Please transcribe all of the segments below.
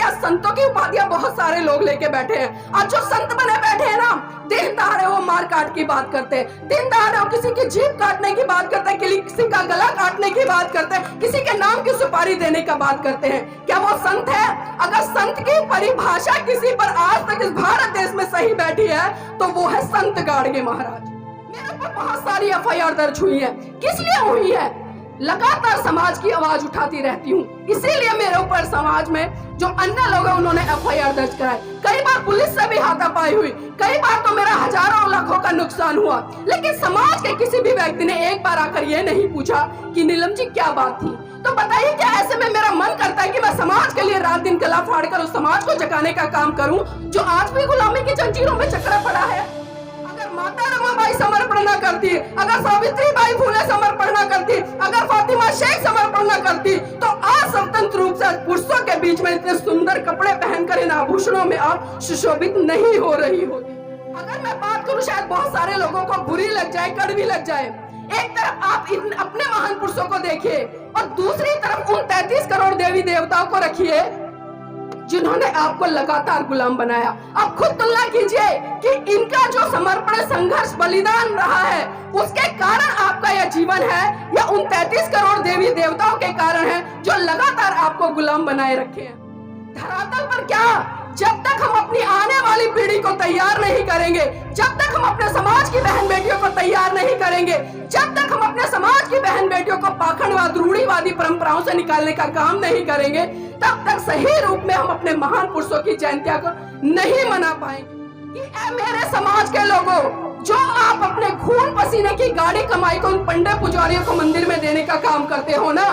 आज संतों की उपाधियां बहुत सारे लोग लेके बैठे हैं। आज जो संत बने बैठे हैं ना, दिन दहाड़े वो मार काट की बात करते हैं, दिन दहाड़े वो किसी की जीभ काटने की बात करते हैं, किसी का गला काटने की बात करते हैं, किसी के नाम की सुपारी देने का बात करते हैं। क्या वो संत है? अगर संत की परिभाषा किसी पर आज तक इस भारत देश में सही बैठी है तो वो है संत गाड़गे महाराज। मेरे पर बहुत सारी एफआईआर दर्ज हुई है। किस लिए हुई है? लगातार समाज की आवाज उठाती रहती हूँ, इसीलिए मेरे ऊपर समाज में जो अन्य लोग हैं उन्होंने एफआईआर दर्ज कराए। कई बार पुलिस से भी हाथापाई हुई, कई बार तो मेरा हजारों लाखों का नुकसान हुआ, लेकिन समाज के किसी भी व्यक्ति ने एक बार आकर ये नहीं पूछा कि नीलम जी क्या बात थी। तो बताइए, क्या ऐसे में मेरा मन करता है कि मैं समाज के लिए रात दिन गला फाड़ कर उस समाज को जगाने का काम करूं जो आज भी गुलामी की जंजीरों में जकड़ा पड़ा है? अगर माता रमाबाई समर्पण न करती, अगर सावित्रीबाई फुले समर्पण न करती, अगर फातिमा शेख समर्पण न करती, तो आज स्वतंत्र रूप से पुरुषों के बीच में इतने सुंदर कपड़े पहनकर इन आभूषणों में आप सुशोभित नहीं हो रही होती। अगर मैं बात करूं, शायद बहुत सारे लोगों को बुरी लग जाए, कड़वी लग जाए। एक तरफ आप अपने महान पुरुषों को देखिए और दूसरी तरफ उन 33 करोड़ देवी देवताओं को रखिए जिन्होंने आपको लगातार गुलाम बनाया। अब खुद तुलना कीजिए कि इनका जो समर्पण, संघर्ष, बलिदान रहा है, उसके कारण आपका यह जीवन है या उन 33 करोड़ देवी देवताओं के कारण है जो लगातार आपको गुलाम बनाए रखे हैं। धरातल पर क्या, जब तक हम अपनी आने वाली पीढ़ी को तैयार नहीं करेंगे, जब तक हम अपने समाज की बहन बेटियों को तैयार नहीं करेंगे, जब तक हम अपने समाज की बहन बेटियों को पाखंडवाद, रूढ़िवादी परंपराओं से निकालने का काम नहीं करेंगे, तब तक सही रूप में हम अपने महान पुरुषों की जयंतियां को नहीं मना पाएंगे। कि ऐ मेरे समाज के लोगों, जो आप अपने खून पसीने की गाड़ी कमाई को उन पंडित पुजारियों को मंदिर में देने का काम करते हो ना,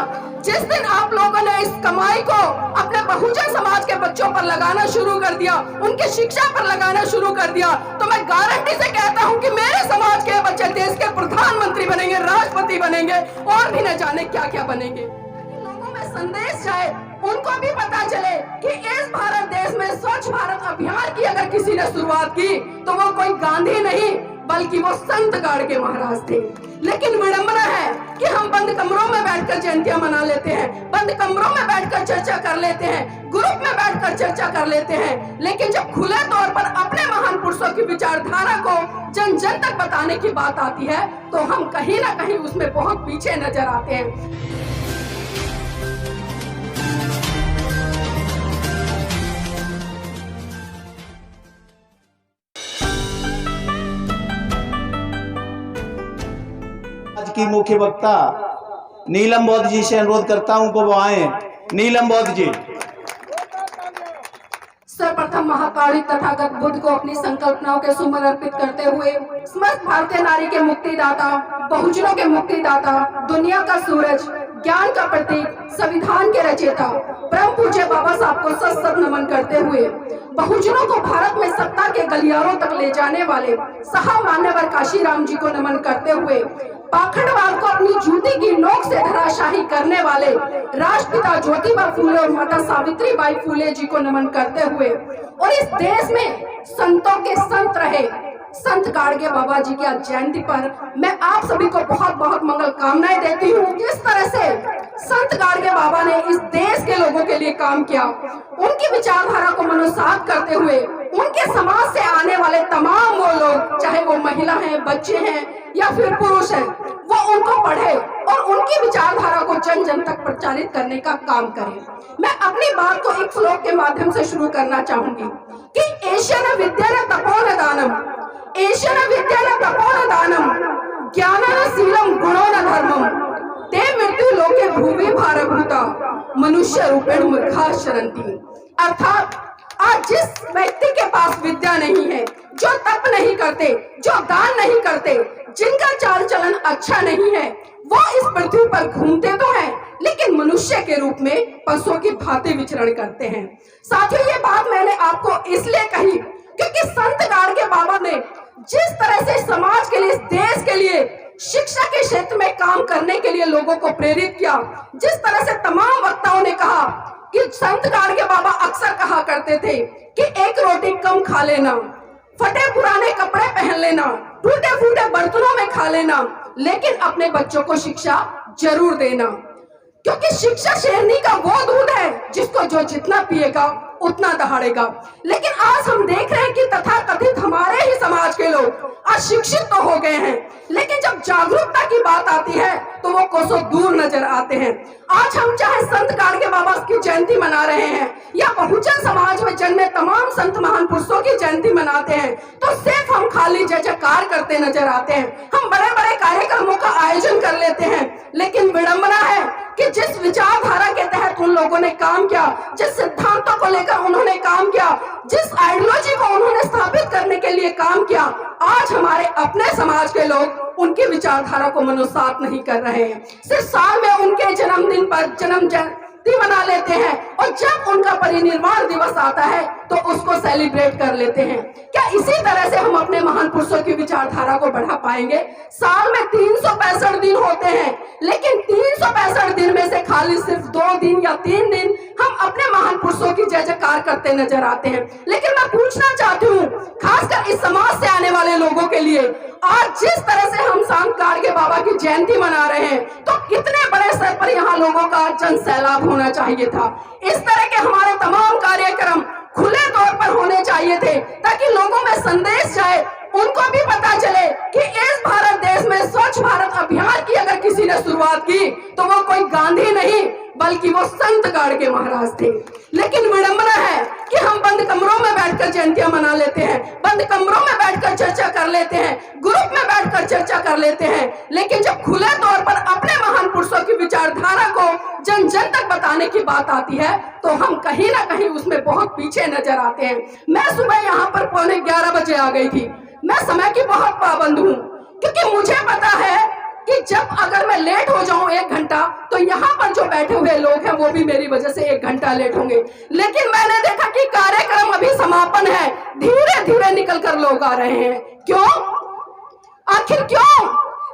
जिस दिन आप लोगों ने इस कमाई को अपने बहुजन समाज के बच्चों पर लगाना शुरू कर दिया, उनकी शिक्षा पर लगाना शुरू कर दिया, तो मैं गारंटी से कहता हूं कि मेरे समाज के बच्चे देश के प्रधानमंत्री बनेंगे, राष्ट्रपति बनेंगे और भी न जाने क्या क्या बनेंगे। लोगों में संदेश जाए, उनको भी पता चले कि इस भारत देश में स्वच्छ भारत अभियान की अगर किसी ने शुरुआत की तो वो कोई गांधी नहीं बल्कि वो संत गाड़गे महाराज थे। लेकिन विडंबना है कि हम बंद कमरों में बैठकर जयंतियां मना लेते हैं, बंद कमरों में बैठकर चर्चा कर लेते हैं, ग्रुप में बैठकर चर्चा कर लेते हैं, लेकिन जब खुले तौर पर अपने महान पुरुषों की विचारधारा को जन जन तक बताने की बात आती है तो हम कहीं ना कहीं उसमें बहुत पीछे नजर आते हैं। आज की मुख्य वक्ता नीलम बौद्ध जी से अनुरोध करता हूं को वो आए। नीलम बौद्ध जी। सर्वप्रथम महाकाली तथागत बुद्ध को अपनी संकल्पनाओं के सुमन अर्पित करते हुए समस्त भारतीय नारी के मुक्तिदाता, बहुजनों के मुक्तिदाता, दुनिया का सूरज, ज्ञान का प्रतीक, संविधान के रचयिता परम पूज्य बाबा साहब को सत नमन करते हुए बहुजनों को भारत में सत्ता के गलियारों तक ले जाने वाले साहब मान्यवर काशीराम जी को नमन करते हुए पाखंडवाद को अपनी जूती की नोक से धराशाही करने वाले राष्ट्रपिता ज्योतिबा फूले और माता सावित्रीबाई फूले जी को नमन करते हुए और इस देश में संतों के संत रहे संत गाड़गे बाबा जी की जयंती पर मैं आप सभी को बहुत बहुत मंगल कामनाएं देती हूँ। किस तरह से संत गाड़गे बाबा ने इस देश के लोगों के लिए काम किया, उनकी विचारधारा को मनोसात करते हुए उनके समाज से आने वाले तमाम वो लोग, चाहे वो महिला हैं, बच्चे हैं या फिर पुरुष हैं, वो उनको पढ़े और उनकी विचारधारा को जन जन तक प्रचारित करने का काम करें। मैं अपनी बात को एक श्लोक के माध्यम से शुरू करना चाहूंगी कि एशन विद्या तपोन दानम, एशन विद्या तपोन दानम, ज्ञान शीलम गुणो न धर्मम, ते मृत्यु लोके भूमि भारभूता मनुष्य रूपेण मूर्खा शरंती। अर्थात आज जिस व्यक्ति के पास विद्या नहीं है, जो तप नहीं करते, जो दान नहीं करते, जिनका चाल चलन अच्छा नहीं है, वो इस पृथ्वी पर घूमते तो हैं लेकिन मनुष्य के रूप में पशुओं की भांति विचरण करते हैं। साथियों, ये बात मैंने आपको इसलिए कही क्योंकि संत गाड़गे बाबा ने जिस तरह से समाज के लिए, इस देश के लिए, शिक्षा के क्षेत्र में काम करने के लिए लोगों को प्रेरित किया, जिस तरह से तमाम वक्ताओं ने कहा कि संत गाड़गे बाबा अक्सर कहा करते थे कि एक रोटी कम खा लेना, फटे पुराने कपड़े पहन लेना, टूटे फूटे बर्तनों में खा लेना, लेकिन अपने बच्चों को शिक्षा जरूर देना, क्योंकि शिक्षा शेरनी का वो दूध है जिसको जो जितना पिएगा उतना दहाड़ेगा। लेकिन आज हम देख रहे हैं कि तथाकथित हमारे ही समाज के लोग अशिक्षित तो हो गए हैं, लेकिन जब जागरूकता की बात आती है तो वो कोसों दूर नजर आते हैं। आज हम चाहे संत गाडगे बाबा की जयंती मना रहे हैं या बहुजन समाज में जन्मे तमाम संत महान पुरुषों की जयंती मनाते हैं, तो सिर्फ हम खाली जय जयकार करते नजर आते हैं। हम बड़े बड़े कार्यक्रमों का आयोजन कर लेते हैं, लेकिन विडंबना है कि जिस विचारधारा के तहत उन लोगों ने काम किया, जिस सिद्धांतों को लेकर उन्होंने काम किया, जिस आइडियोलॉजी को उन्होंने स्थापित करने के लिए काम किया, आज हमारे अपने समाज के लोग उनकी विचारधारा को मनुसात नहीं कर रहे हैं। सिर्फ साल में उनके जन्मदिन पर जन्म जयंती मना लेते हैं और जब उनका परिनिर्वाण दिवस आता है तो उसको सेलिब्रेट कर लेते हैं। क्या इसी तरह से हम अपने महान पुरुषों की विचारधारा को बढ़ा पाएंगे? साल में 365 दिन होते हैं, लेकिन 365 दिन में से खाली सिर्फ 2 दिन या 3 दिन हम अपने महान पुरुषों की जय जयकार करते नजर आते हैं। लेकिन मैं पूछना चाहती हूँ, खासकर इस समाज से आने वाले लोगों के लिए, आज जिस तरह से हम संत गाडगे बाबा की जयंती मना रहे हैं, तो कितने बड़े स्तर पर यहाँ लोगों का जन सैलाब होना चाहिए था। इस तरह के हमारे तमाम कार्यक्रम खुले तौर पर होने चाहिए थे, ताकि लोगों में संदेश जाए, उनको भी पता चले कि इस भारत देश में स्वच्छ भारत अभियान की अगर किसी ने शुरुआत की तो वो कोई गांधी नहीं बल्कि वो संत गाडगे महाराज थे। लेकिन विडंबना है कि हम बंद कमरों में बैठकर जयंतियां मना लेते हैं, बंद कमरों में बैठकर चर्चा कर लेते हैं, ग्रुप में बैठकर चर्चा कर लेते हैं, लेकिन जब खुले तौर पर अपने महान पुरुषों की विचारधारा को जन जन तक बताने की बात आती है तो हम कहीं ना कहीं उसमें बहुत पीछे नजर आते हैं। मैं सुबह यहाँ पर 11:15 बजे आ गई थी। मैं समय की बहुत पाबंद हूँ, क्योंकि मुझे पता है कि जब अगर मैं लेट हो जाऊं 1 घंटा तो यहाँ पर जो बैठे हुए लोग हैं वो भी मेरी वजह से 1 घंटा लेट होंगे। लेकिन मैंने देखा कि कार्यक्रम अभी समापन है, धीरे धीरे निकल कर लोग आ रहे हैं। क्यों? आखिर क्यों?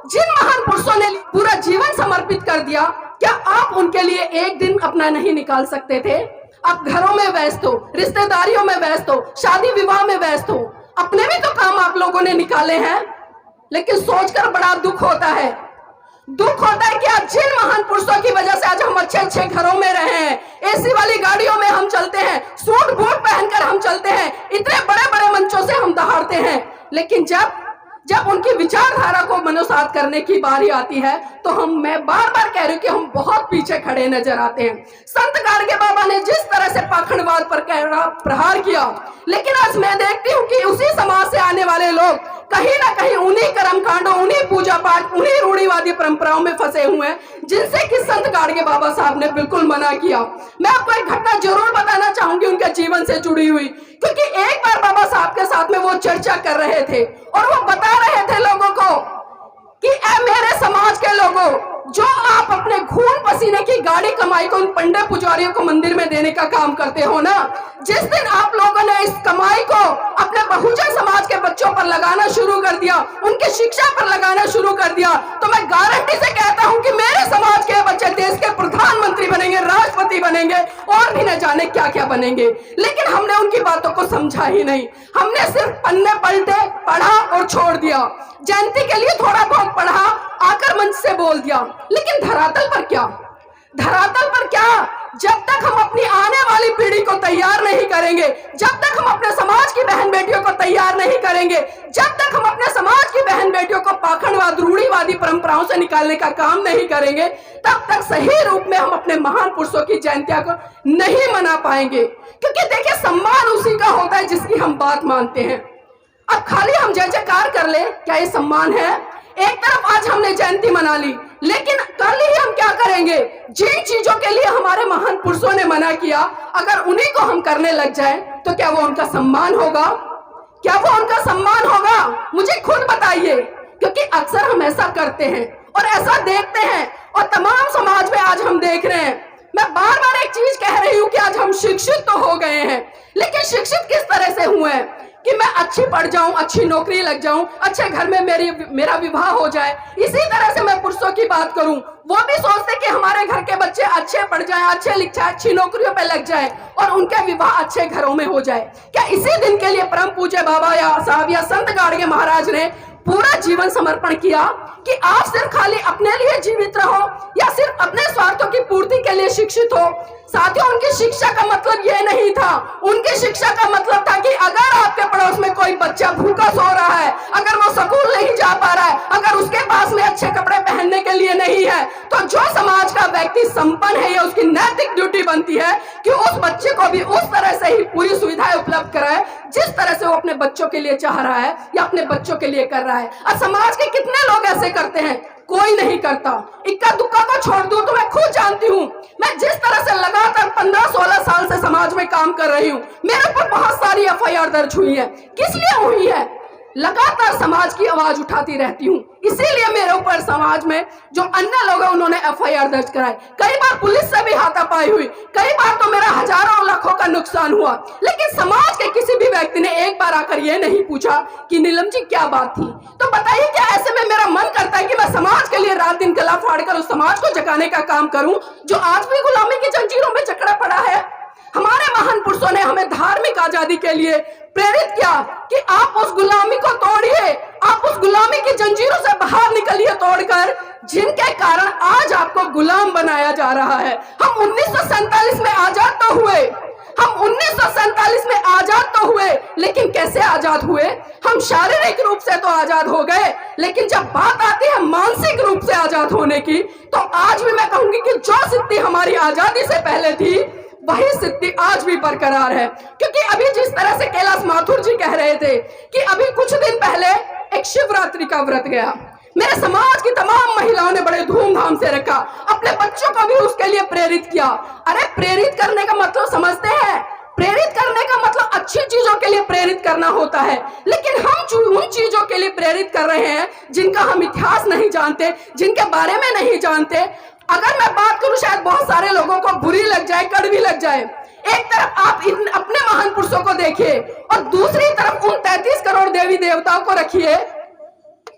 जिन महान पुरुषों ने पूरा जीवन समर्पित कर दिया, क्या आप उनके लिए एक दिन अपना नहीं निकाल सकते थे? आप घरों में व्यस्त हो, रिश्तेदारियों में व्यस्त हो, शादी विवाह में व्यस्त हो, अपने भी तो काम आप लोगों ने निकाले हैं। लेकिन सोचकर बड़ा दुख होता है कि आज जिन महान पुरुषों की वजह से आज हम अच्छे अच्छे घरों में रहे हैं, एसी वाली गाड़ियों में हम चलते हैं, सूट बूट पहनकर हम चलते हैं, इतने बड़े बड़े मंचों से हम दहाड़ते हैं, लेकिन जब उनकी विचारधारा को मनुसात करने की बारी आती है तो मैं बार बार कह रही हूँ कि हम बहुत पीछे खड़े नजर आते हैं। संत गाडगे बाबा ने जिस तरह से पाखंडवाद पर प्रहार किया, लेकिन आज मैं देखती हूँ कि उसी समाज से आने वाले लोग कहीं ना कहीं उन्हीं कर्मकांडों, उन्हीं पूजा पाठ, उन्हीं रूढ़िवादी परंपराओं में फंसे हुए हैं, जिनसे कि संत गाडगे बाबा साहब ने बिल्कुल मना किया। मैं आपको एक घटना जरूर बताना चाहूंगी उनके जीवन से जुड़ी हुई, क्योंकि एक बार बाबा साहब के साथ में वो चर्चा कर रहे थे और वो बता रहे थे लोगों को कि ऐ मेरे समाज के लोगों, जो आप अपने खून पसीने की गाड़ी कमाई को उन पंडित पुजारियों को मंदिर में देने का काम करते हो ना, जिस दिन आप लोगों ने इस कमाई को अपने बहुजन समाज के बच्चों पर लगाना शुरू कर दिया, उनकी शिक्षा पर लगाना शुरू कर दिया, तो मैं गारंटी से कहता हूं कि मेरे समाज के बच्चे देश के प्रधानमंत्री बनेंगे, राष्ट्रपति बनेंगे और भी न जाने क्या क्या बनेंगे। लेकिन हमने उनकी बातों को समझा ही नहीं, हमने सिर्फ पन्ने पलटे, पढ़ा और छोड़ दिया। जयंती के लिए थोड़ा बहुत पढ़ा, आकर मंच से बोल दिया, लेकिन धरातल पर क्या? धरातल पर क्या? जब तक हम अपनी आने वाली पीढ़ी को तैयार नहीं करेंगे, जब तक हम अपने समाज की बहन बेटियों को तैयार नहीं करेंगे, जब तक हम अपने समाज की बहन बेटियों को पाखंडवाद, रूढ़िवादी परंपराओं से निकालने का काम नहीं करेंगे, तब तक सही रूप में हम अपने महान पुरुषों की जयंतियां को नहीं मना पाएंगे। क्योंकि देखिए, सम्मान उसी का होता है जिसकी हम बात मानते हैं। अब खाली हम जय जयकार कर ले, क्या ये सम्मान है? एक तरफ आज हमने जयंती मना ली, लेकिन कल ही हम क्या करेंगे? जिन चीजों के लिए हमारे महान पुरुषों ने मना किया, अगर उन्हीं को हम करने लग जाए तो क्या वो उनका सम्मान होगा? क्या वो उनका सम्मान होगा? मुझे खुद बताइए, क्योंकि अक्सर हम ऐसा करते हैं और ऐसा देखते हैं, और तमाम समाज में आज हम देख रहे हैं। मैं बार बार एक चीज कह रही हूँ कि आज हम शिक्षित तो हो गए हैं, लेकिन शिक्षित किस तरह से हुए हैं कि मैं अच्छी पढ़ जाऊं, अच्छी नौकरी लग जाऊं, अच्छे घर में मेरा विवाह हो जाए। इसी तरह से मैं पुरुषों की बात करूं, वो भी सोचते कि हमारे घर के बच्चे अच्छे पढ़ जाएं, अच्छे लिख जाएं, अच्छी नौकरियों पे लग जाएं और उनके विवाह अच्छे घरों में हो जाए। क्या इसी दिन के लिए परम पूज्य बाबा या साहब या संत गाडगे महाराज ने पूरा जीवन समर्पण किया कि आप सिर्फ खाली अपने लिए जीवित रहो या सिर्फ अपने स्वार्थों की पूर्ति के लिए शिक्षित हो। साथियों, उनकी शिक्षा का मतलब यह नहीं था। उनकी शिक्षा का मतलब था कि अगर आपके पड़ोस में कोई बच्चा भूखा सो रहा है, अगर वो स्कूल नहीं जा पा रहा है, अगर उसके पास में अच्छे कपड़े पहनने के लिए नहीं है, तो जो समाज का व्यक्ति संपन्न है, ये उसकी नैतिक ड्यूटी बनती है कि उस बच्चे को भी उस तरह से ही पूरी सुविधाएं उपलब्ध कराए जिस तरह से वो अपने बच्चों के लिए चाह रहा है या अपने बच्चों के लिए कर रहा है। और समाज के कितने लोग ऐसे करते हैं? कोई नहीं करता। इक्का दुक्का को छोड़ दूं तो मैं खुद जानती हूं। मैं जिस तरह से लगातार 15-16 साल से समाज में काम कर रही हूं, मेरे ऊपर बहुत सारी FIR दर्ज हुई है। किस लिए हुई है? लगातार समाज की आवाज उठाती रहती हूँ, इसीलिए मेरे ऊपर समाज में जो अन्य लोग हैं उन्होंने FIR दर्ज कराई। कई बार पुलिस से भी हाथापाई हुई, कई बार तो मेरा हजारों लाखों का नुकसान हुआ, लेकिन समाज के किसी भी व्यक्ति ने एक बार आकर यह नहीं पूछा कि नीलम जी क्या बात थी। तो बताइए, क्या ऐसे में मेरा मन करता है कि मैं समाज के लिए रात दिन गला फाड़कर उस समाज को जगाने का काम करूं जो आज भी गुलामी की जंजीरों में जकड़ा पड़ा है? हमारे महान पुरुषों ने हमें धार्मिक आजादी के लिए प्रेरित किया कि आप उस गुलामी को तोड़िए, आप उस गुलामी की जंजीरों से बाहर निकलिए तोड़कर, जिनके कारण आज आपको गुलाम बनाया जा रहा है। हम 1947 में आजाद तो हुए, हम 1947 में आजाद तो हुए, लेकिन कैसे आजाद हुए? हम शारीरिक रूप से तो आजाद हो गए, लेकिन जब बात आती है मानसिक रूप से आजाद होने की, तो आज भी मैं कहूंगी कि जो स्थिति हमारी आजादी से पहले थी वही स्थिति आज भी बरकरार है। क्योंकि अभी जिस तरह से कैलाश माथुर जी कह रहे थे कि अभी कुछ दिन पहले एक शिवरात्रि का व्रत गया, मेरे समाज की तमाम महिलाओं ने बड़े धूमधाम से रखा, अपने बच्चों को भी उसके लिए प्रेरित किया। अरे प्रेरित करने का मतलब समझते हैं? प्रेरित करने का मतलब अच्छी चीजों के लिए प्रेरित करना होता है, लेकिन हम उन चीजों के लिए प्रेरित कर रहे हैं जिनका हम इतिहास नहीं जानते, जिनके बारे में नहीं जानते। अगर मैं बात करूं, शायद बहुत सारे लोगों को बुरी लग जाए, कड़वी लग जाए। एक तरफ आप अपने महान पुरुषों को देखिए और दूसरी तरफ उन 33 करोड़ देवी देवताओं को रखिए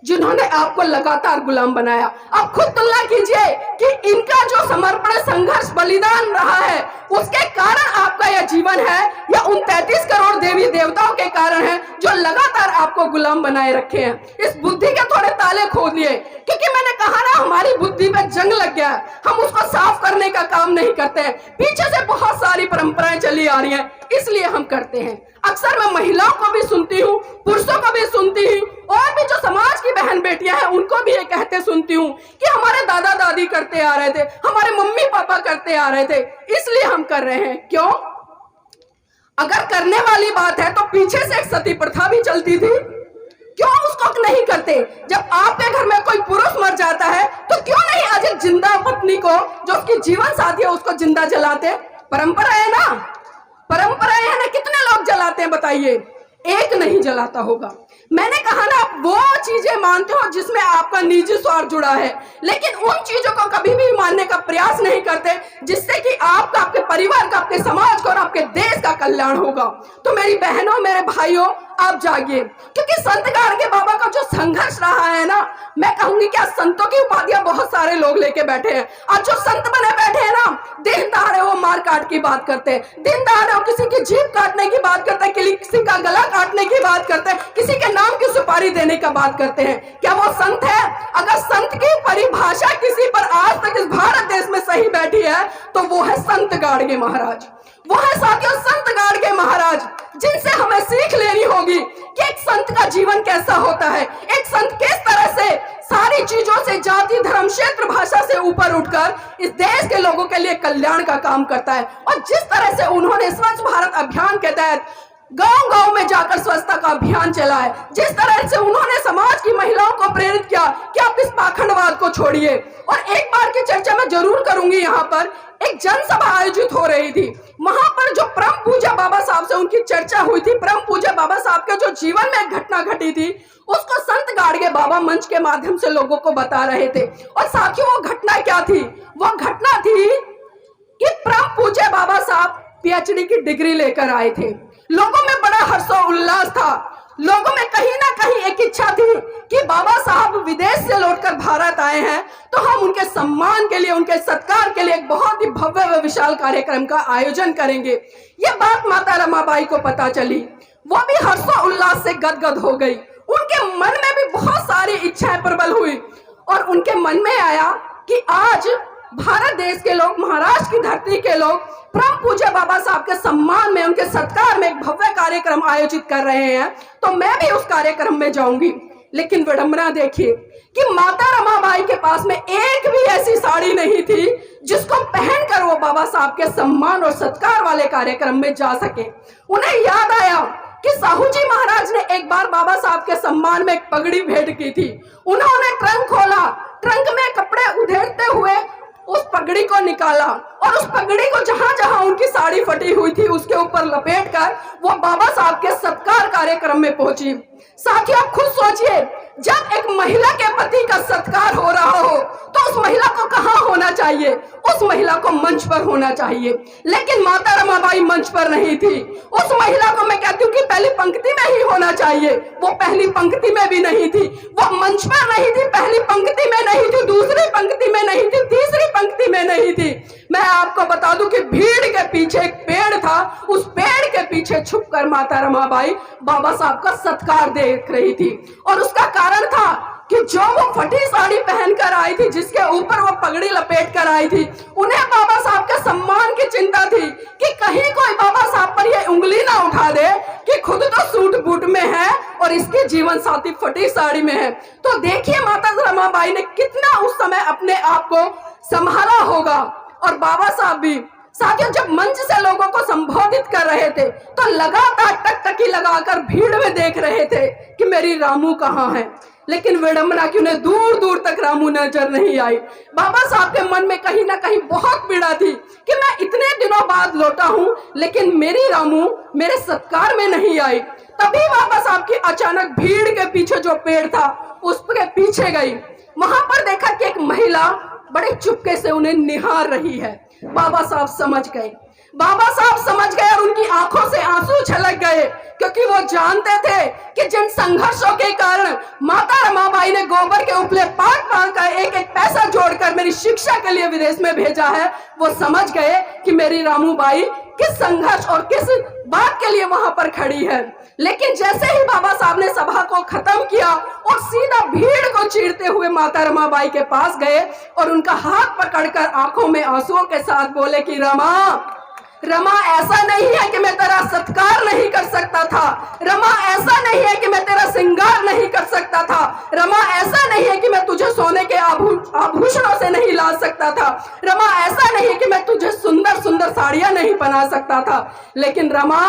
जिन्होंने आपको लगातार गुलाम बनाया। अब खुद तुलना कीजिए कि इनका जो समर्पण, संघर्ष, बलिदान रहा है, उसके कारण आपका यह जीवन है या उन 33 करोड़ देवी देवताओं के कारण है जो लगातार आपको गुलाम बनाए रखे हैं। इस बुद्धि के थोड़े ताले खोल लिए, क्योंकि मैंने कहा ना, हमारी बुद्धि पे जंग लग गया है। हम उसको साफ करने का काम नहीं करते हैं। पीछे से बहुत सारी परंपराएं चली आ रही हैं, इसलिए हम करते हैं। अक्सर मैं महिलाओं को भी सुनती हूँ, पुरुषों को भी सुनती हूँ, और भी जो समाज की बहन बेटियां हैं उनको भी ये कहते सुनती हूँ कि हमारे दादा दादी करते आ रहे थे, हमारे मम्मी पापा करते आ रहे थे, इसलिए हम कर रहे हैं। क्यों? अगर करने वाली बात है तो पीछे से एक सती प्रथा भी चलती थी, क्यों उसको नहीं करते? जब आपके घर में कोई पुरुष मर जाता है तो क्यों नहीं आज एक जिंदा पत्नी को, जो उसकी जीवन साथी है, उसको जिंदा जलाते? परंपरा है ना, परंपराएं है ना। कितने लोग जलाते हैं बताइए? एक नहीं जलाता होगा। मैंने कहा ना, आप वो चीजें मानते हो जिसमें आपका निजी स्वार्थ जुड़ा है, लेकिन उन चीजों को कभी भी मानने का प्रयास नहीं करते जिससे कि आपका, आपके परिवार का, आपके समाज का और आपके देश का कल्याण होगा। तो मेरी बहनों, मेरे भाइयों, आप जागिए, क्योंकि संत गाड़गे बाबा का जो संघर्ष रहा है ना, मैं कहूंगी कि आज संतों की उपाधियां बहुत सारे लोग लेके बैठे हैं। आज जो संत बने बैठे हैं ना, दिन दहाड़े वो मार काट की बात करते हैं, दिन दहाड़े वो किसी की जीभ काटने की बात करते हैं, किसी का गला काटने की बात करते हैं, किसी के नाम की सुपारी देने का बात करते हैं। क्या वो संत है? अगर संत की परिभाषा किसी पर आज तक इस भारत देश में सही बैठी है तो वो है संत गाड़गे महाराज। वो है साथियों संत गाड़गे महाराज, जिनसे हमें सीख लेनी होगी कि एक संत का जीवन कैसा होता है, एक संत किस तरह से सारी चीजों से, जाति, धर्म, क्षेत्र, भाषा से ऊपर उठकर इस देश के लोगों के लिए कल्याण का काम करता है। और जिस तरह से उन्होंने स्वच्छ भारत अभियान के तहत गांव-गांव में जाकर स्वच्छता का अभियान चलाए, जिस तरह से उन्होंने समाज की महिलाओं को प्रेरित किया कि आप इस पाखंडवाद को छोड़िए। और एक बार की चर्चा मैं जरूर करूंगी, यहाँ पर एक जनसभा आयोजित हो रही थी, वहां पर जो परम पूज्य बाबा साहब से उनकी चर्चा हुई थी, परम पूज्य बाबा साहब के जो जीवन में एक घटना घटी थी, उसको संत गाड़गे बाबा मंच के माध्यम से लोगों को बता रहे थे। और साथियों, वो घटना क्या थी? वो घटना थी कि परम पूज्य बाबा साहब PhD की डिग्री लेकर आए थे। लोगों में बड़ा हर्षोल्लास था, लोगों में कहीं ना कहीं एक इच्छा थी कि बाबा साहब विदेश से लौटकर भारत आए हैं तो हम उनके सम्मान के लिए, उनके सत्कार के लिए एक बहुत ही भव्य व विशाल कार्यक्रम का आयोजन करेंगे। ये बात माता रमाबाई को पता चली, वो भी हर्षोल्लास से गदगद हो गई। उनके मन में भी बहुत सारी इच्छाएं प्रबल हुई और उनके मन में आया कि आज भारत देश के लोग, महाराष्ट्र की धरती के लोग परम पूज्य बाबा साहब के सम्मान में, उनके सत्कार में एक भव्य कार्यक्रम आयोजित कर रहे हैं, तो मैं भी उस कार्यक्रम में जाऊंगी। लेकिन विडंबना देखिए कि माता रमाबाई के पास में एक भी ऐसी साड़ी नहीं थी जिसको पहनकर वो बाबा साहब के सम्मान और सत्कार वाले कार्यक्रम में जा सके। उन्हें याद आया कि साहू जी महाराज ने एक बार बाबा साहब के सम्मान में एक पगड़ी भेंट की थी। उन्होंने ट्रंक खोला, ट्रंक में कपड़े उधेड़ते हुए उस पगड़ी को निकाला और उस पगड़ी को जहां जहां उनकी साड़ी फटी हुई थी उसके ऊपर लपेटकर वो बाबा साहब के सत्कार कार्यक्रम में पहुंची। साथियों, आप खुद सोचिए, जब एक महिला के पति का सत्कार हो रहा हो तो उस महिला को कहां होना चाहिए? उस महिला को मंच पर होना चाहिए। लेकिन माता रमाबाई मंच पर नहीं थी। उस महिला को मैं कहती हूँ कि पहली पंक्ति में ही होना चाहिए। वो पहली पंक्ति में भी नहीं थी, वो मंच पर नहीं थी, पहली पंक्ति में नहीं थी, दूसरी पंक्ति में नहीं थी, तीसरी पंक्ति में नहीं थी। मैं आपको बता दूं कि भीड़ के पीछे एक पेड़ था, उस पेड़ के पीछे छुपकर माता रमाबाई बाबा साहब का सत्कार देख रही थी। और उसका कारण था कि जो वो फटी साड़ी पहनकर आई थी, जिसके ऊपर वो पगड़ी लपेट कर आई थी, उन्हें बाबा साहब के सम्मान की चिंता थी कि कहीं कोई बाबा साहब पर ये उंगली ना उठा दे कि खुद तो सूट बूट में है और इसके जीवन साथी फटी साड़ी में है। तो देखिए माता रमाबाई ने कितना उस समय अपने आप को संभाला होगा। और बाबा साहब भी साथियों जब मंच से लोगों को संबोधित कर रहे थे तो लगातार टकटकी लगाकर भीड़ में देख रहे थे कि मेरी रामू कहाँ है। लेकिन विडंबना की उन्हें दूर दूर तक रामू नजर नहीं आई। बाबा साहब के मन में कहीं ना कहीं बहुत पीड़ा थी कि मैं इतने दिनों बाद लौटा हूं लेकिन मेरी रामू मेरे सत्कार में नहीं आई। तभी बाबा साहब की अचानक भीड़ के पीछे जो पेड़ था उसके पीछे गई। वहां पर देखा कि एक महिला बड़े चुपके से उन्हें निहार रही है। बाबा साहब समझ गए, बाबा साहब समझ गए और उनकी आंखों से आंसू छलक गए, क्योंकि वो जानते थे कि जिन संघर्षों के कारण माता रमाबाई ने गोबर के उपले पाट पाट कर एक एक पैसा जोड़कर मेरी शिक्षा के लिए विदेश में भेजा है, वो समझ गए कि मेरी रामूबाई किस संघर्ष और किस बात के लिए वहां पर खड़ी है। लेकिन जैसे ही बाबा साहब ने सभा को खत्म किया और सीधा भीड़ को चीरते हुए माता रमाबाई के पास गए और उनका हाथ पकड़कर आंखों में आंसुओं के साथ बोले कि रमा ऐसा नहीं है कि मैं तेरा सत्कार नहीं कर सकता था, रमा ऐसा नहीं है कि मैं तेरा श्रृंगार नहीं कर सकता था, रमा ऐसा नहीं है कि मैं तुझे सोने के आभूषणों से नहीं ला सकता था, रमा ऐसा नहीं है कि मैं तुझे सुंदर सुंदर साड़ियां नहीं पहना सकता था। लेकिन रमा,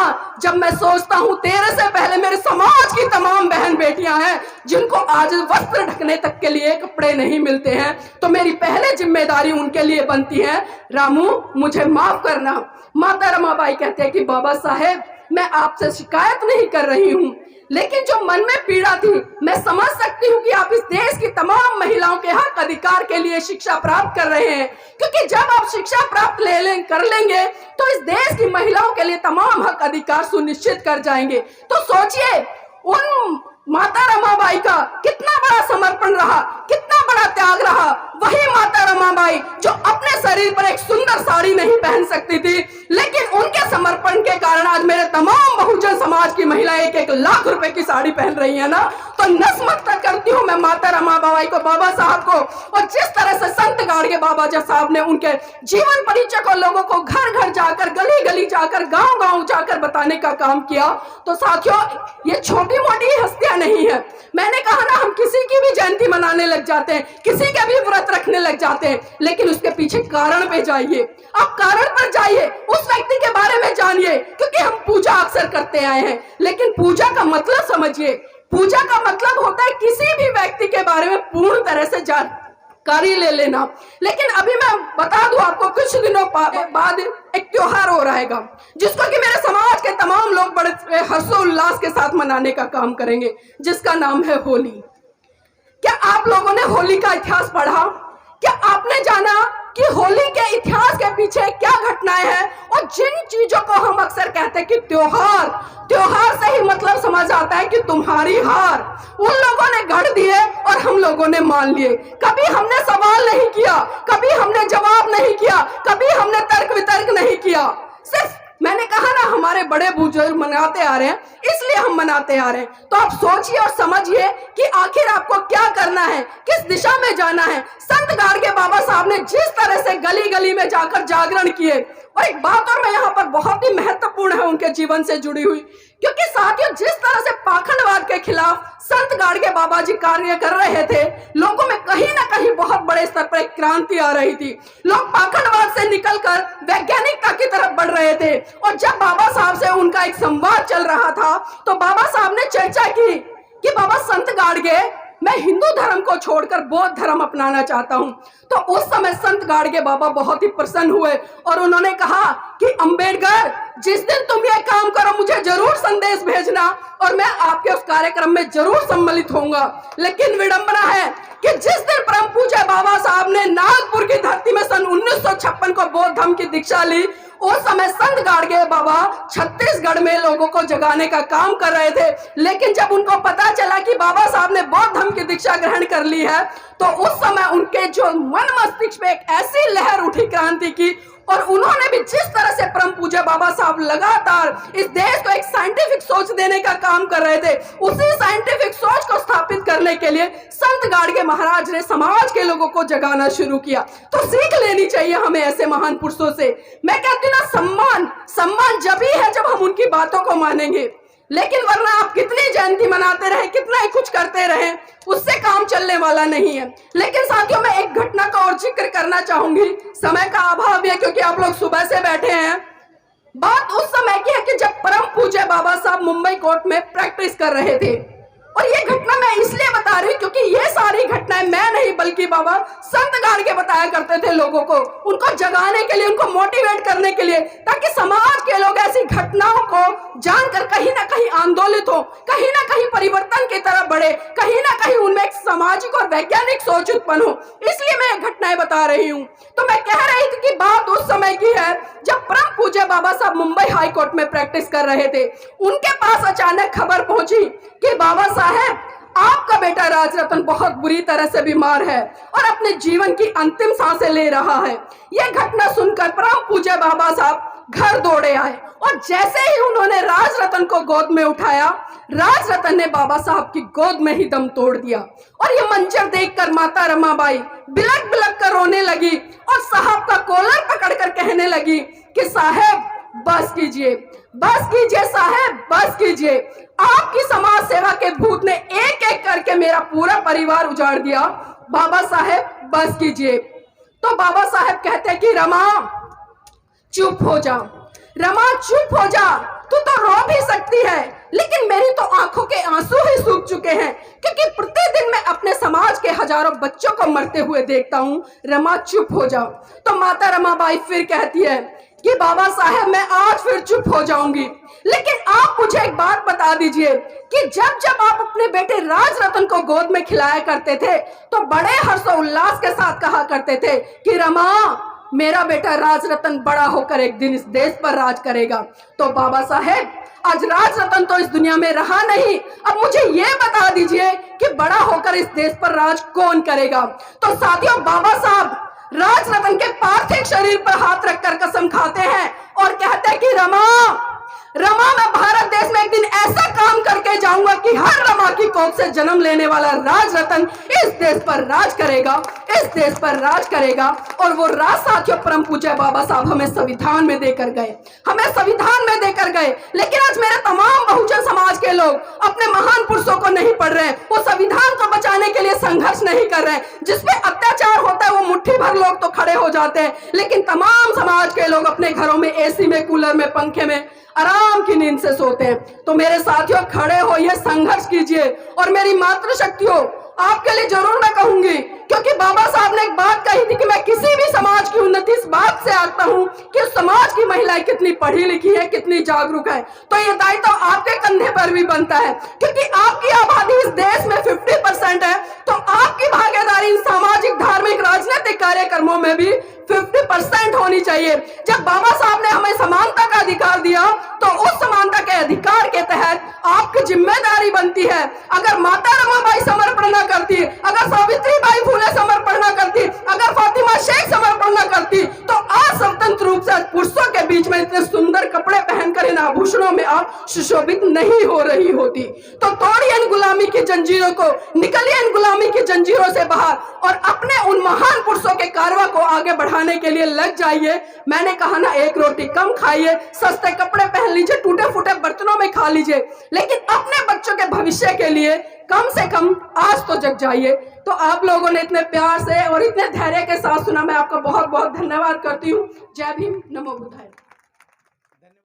जब मैं सोचता हूँ तेरे से पहले मेरे समाज की तमाम बहन बेटियां हैं जिनको आज वस्त्र ढकने तक के लिए कपड़े नहीं मिलते हैं, तो मेरी पहले जिम्मेदारी उनके लिए बनती है। रामू, मुझे माफ करना। माता रमाबाई कहते हैं कि बाबा साहेब, मैं आपसे शिकायत नहीं कर रही हूँ, लेकिन जो मन में पीड़ा थी मैं समझ सकती हूँ कि आप इस देश की तमाम महिलाओं के हक अधिकार के लिए शिक्षा प्राप्त कर रहे हैं, क्योंकि जब आप शिक्षा प्राप्त कर लेंगे तो इस देश की महिलाओं के लिए तमाम हक अधिकार सुनिश्चित कर जाएंगे। तो सोचिए उन माता रमाबाई का कितना बड़ा समर्पण रहा, कितना बड़ा त्याग रहा। वही माता रमाबाई जो अपने शरीर पर एक सुंदर साड़ी नहीं पहन सकती थी, लेकिन उनके समर्पण के कारण आज मेरे तमाम बहुजन समाज की महिलाएं 1-1 लाख रुपए की साड़ी पहन रही है ना। तो नतमस्तक करती हूँ मैं माता रमाबाई को, बाबा साहब को। और जिस तरह से संत गाड़गे बाबा साहब ने उनके जीवन परिचय को लोगों को घर घर जाकर, गली गली जाकर, गांव गांव जाकर बताने का काम किया, तो साथियों ये छोटी मोटी हस्तियां नहीं है। मैंने कहा ना, हम किसी की भी जयंती मनाने लग जाते हैं, किसी के भी व्रत रखने लग जाते हैं, लेकिन उसके पीछे कारण पे जाइए। आप कारण पर जाइए, उस व्यक्ति के बारे में जानिए, क्योंकि हम पूजा अक्सर करते आए हैं, लेकिन पूजा का मतलब समझिए। पूजा का मतलब होता है किसी भी व्यक्ति के बारे में पूर्ण तरह से जानकारी ले लेना। लेकिन अभी मैं बता दूं आपको, कुछ दिनों बाद एक त्योहार हो रहेगा जिसको कि मेरे समाज के तमाम लोग बड़े हर्षोल्लास के साथ मनाने का काम करेंगे, जिसका नाम है होली। क्या आप लोगों ने होली का इतिहास पढ़ा? क्या आपने जाना कि होली के इतिहास के पीछे क्या घटनाएं हैं? और जिन चीजों को हम अक्सर कहते हैं कि त्योहार से ही मतलब समझ आता है कि तुम्हारी हार, उन लोगों ने गढ़ दिए और हम लोगों ने मान लिए। कभी हमने सवाल नहीं किया, कभी हमने जवाब नहीं किया, कभी हमने तर्क वितर्क नहीं किया, सिर्फ मैंने कहा ना, हमारे बड़े बुजुर्ग मनाते आ रहे हैं, इसलिए हम मनाते आ रहे हैं। तो आप सोचिए और समझिए कि आखिर आपको क्या करना है, किस दिशा में जाना है। संत गाडगे बाबा साहब ने जिस तरह से गली गली में जाकर जागरण किए, और एक बात और मैं यहाँ पर बहुत ही महत्वपूर्ण है उनके जीवन से जुड़ी हुई, क्योंकि साथियों जिस तरह से पाखंडवाद के खिलाफ संत गाडगे बाबा जी कार्य कर रहे थे, लोगों में कहीं ना कहीं बहुत बड़े स्तर पर एक क्रांति आ रही थी। लोग पाखंडवाद से निकलकर वैज्ञानिकता की तरफ बढ़ रहे थे। और जब बाबा साहब से उनका एक संवाद चल रहा था, तो बाबा साहब ने चर्चा की कि बाबा संत गाडगे, मैं हिंदू धर्म को छोड़कर बौद्ध धर्म अपनाना चाहता हूं। तो उस समय संत गाडगे बाबा बहुत ही प्रसन्न हुए और उन्होंने कहा कि अंबेडकर, जिस दिन तुम ये काम करो मुझे जरूर संदेश भेजना और मैं आपके उस कार्यक्रम में जरूर सम्मिलित होऊंगा। लेकिन विडंबना है कि जिस दिन परम पूज्य बाबा साहब ने नागपुर की धरती में सन 1956 को बौद्ध धर्म की दीक्षा ली, उस समय संत गाडगे बाबा छत्तीसगढ़ में लोगों को जगाने का काम कर रहे थे। लेकिन जब उनको पता चला कि बाबा साहब ने बौद्ध धर्म की दीक्षा ग्रहण कर ली है, तो उस समय उनके जो मन मस्तिष्क में एक ऐसी लहर उठी क्रांति की, और उन्होंने भी जिस तरह से परम पूज्य बाबा साहब लगातार इस देश को एक साइंटिफिक सोच देने का काम कर रहे थे, उसी साइंटिफिक सोच को स्थापित करने के लिए संत गाडगे महाराज ने समाज के लोगों को जगाना शुरू किया। तो सीख लेनी चाहिए हमें ऐसे महान पुरुषों से। मैं कहती हूँ ना, सम्मान जब ही है जब हम उनकी बातों को मानेंगे, लेकिन वरना आप कितनी जयंती मनाते रहे, कितना ही कुछ करते रहे, उससे काम चलने वाला नहीं है। लेकिन साथियों, मैं एक घटना का और जिक्र करना चाहूंगी, समय का अभाव है क्योंकि आप लोग सुबह से बैठे हैं। बात उस समय की है कि जब परम पूज्य बाबा साहब मुंबई कोर्ट में प्रैक्टिस कर रहे थे, और ये घटना मैं इसलिए बता रही हूँ क्योंकि ये सारी घटनाएं मैं नहीं बल्कि बाबा संत गाडगे बताया करते थे लोगों को, उनको जगाने के लिए, उनको मोटिवेट करने के लिए, ताकि समाज के लोग ऐसी घटनाओं को जानकर कहीं ना कहीं आंदोलित हो, कहीं ना कहीं परिवर्तन की तरफ बढ़े, कहीं ना कहीं उनमें एक सामाजिक और वैज्ञानिक सोच उत्पन्न हो। इसलिए मैं घटनाएं बता रही हूँ। तो मैं कह रही थी कि बात उस समय की है जब परम पूज्य बाबा साहब मुंबई हाई कोर्ट में प्रैक्टिस कर रहे थे। उनके पास अचानक खबर पहुंची कि बाबा साहब, आपका बेटा राजरतन बहुत बुरी तरह से बीमार है और अपने जीवन की अंतिम सांसें ले रहा है। यह घटना सुनकर परम पूज्य बाबा साहब घर दौड़े आए, और जैसे ही उन्होंने राजरतन को गोद में उठाया, राजरतन ने बाबा साहब की गोद में ही दम तोड़ दिया। और ये मंजर देखकर माता रमाबाई बिलक बिलक कर रोने लगी और साहब का कॉलर पकड़कर कहने लगी कि साहब बस कीजिए, बस कीजिए साहब, बस कीजिए। आपकी समाज सेवा के भूत ने एक एक करके मेरा पूरा परिवार उजाड़ दिया। बाबा साहब बस कीजिए। तो बाबा साहब कहते कि रमा चुप हो जा, रमा चुप हो जा, तू तो रो भी सकती है, लेकिन मेरी तो आंखों के आंसू ही सूख चुके हैं, क्योंकि प्रतिदिन मैं अपने समाज के हजारों बच्चों को मरते हुए देखता हूँ। रमा चुप हो जा। तो माता रमाबाई फिर कहती है कि बाबा साहब मैं आज फिर चुप हो जाऊंगी, लेकिन आप मुझे एक बात बता दीजिए कि जब जब आप अपने बेटे राजरतन को गोद में खिलाया करते थे, तो बड़े हर्षोल्लास के साथ कहा करते थे कि रमा, मेरा बेटा राजरतन बड़ा होकर एक दिन इस देश पर राज करेगा। तो बाबा साहेब, आज राजरतन तो इस दुनिया में रहा नहीं, अब मुझे ये बता दीजिए कि बड़ा होकर इस देश पर राज कौन करेगा। तो साथियों, बाबा साहब राजरतन के पार्थिव शरीर पर हाथ रखकर कसम खाते हैं और कहते हैं कि रमा, मैं भारत देश में एक दिन ऐसा काम करके जाऊंगा कि हर रमा की कोख से जन्म लेने वाला राजरतन इस देश पर राज करेगा, इस देश पर राज करेगा। और वो राज साथियों परम पूज्य बाबा साहब हमें संविधान में देकर गए, हमें संविधान में देकर गए। लेकिन आज मेरे तमाम बहुजन समाज के लोग अपने महान पुरुषों को नहीं पढ़ रहे, वो संविधान को बचाने के लिए संघर्ष नहीं कर रहे। जिसपे अत्याचार होता है वो मुट्ठी भर लोग तो खड़े हो जाते हैं, लेकिन तमाम समाज के लोग अपने घरों में एसी में, कूलर में, पंखे में आराम की नींद से सोते हैं। तो मेरे साथियों, खड़े होइए, संघर्ष कीजिए। और मेरी मातृशक्तियों, आपके लिए जरूर मैं कहूंगी, क्योंकि बाबा साहब ने एक बात कही थी कि मैं किसी भी समाज की उन्नति इस बात से आता हूं कि उस समाज की महिलाएं कितनी पढ़ी लिखी है, कितनी जागरूक है। तो ये दायित्व आपके कंधे पर भी बनता है, क्योंकि आपकी आबादी इस देश में 50% है, तो आपकी भागीदारी इन सामाजिक, धार्मिक, राजनीतिक कार्यक्रमों में भी 50% होनी चाहिए। जब बाबा साहब ने हमें समानता का अधिकार दिया, तो उस समानता के अधिकार के तहत आपकी आपकी जिम्मेदारी बनती है। अगर माता रमाबाई समर्पण न करती, अगर सावित्रीबाई फुले समर्पण न करती, अगर फातिमा शेख समर्पण न करती, तो आज स्वतंत्र रूप से पुरुषों के बीच में इतने सुंदर कपड़े पहनकर इन आभूषणों में आप सुशोभित नहीं हो रही होती। तो तोड़िए इन गुलामी की जंजीरों को, निकलिए इन गुलामी की जंजीरों से बाहर और अपने उन महान पुरुषों के कारवा को आगे बढ़ाने के लिए लग जाइए। मैंने कहा ना, एक रोटी कम खाइए, सस्ते कपड़े पहन लीजिए, टूटे फूटे बर्तनों में खा लीजिए, लेकिन अपने बच्चों के भविष्य के लिए कम से कम आज तो जग जाइए। तो आप लोगों ने इतने प्यार से और इतने धैर्य के साथ सुना, मैं आपका बहुत बहुत धन्यवाद करती हूँ। जय भीम, नमो बुद्धाय।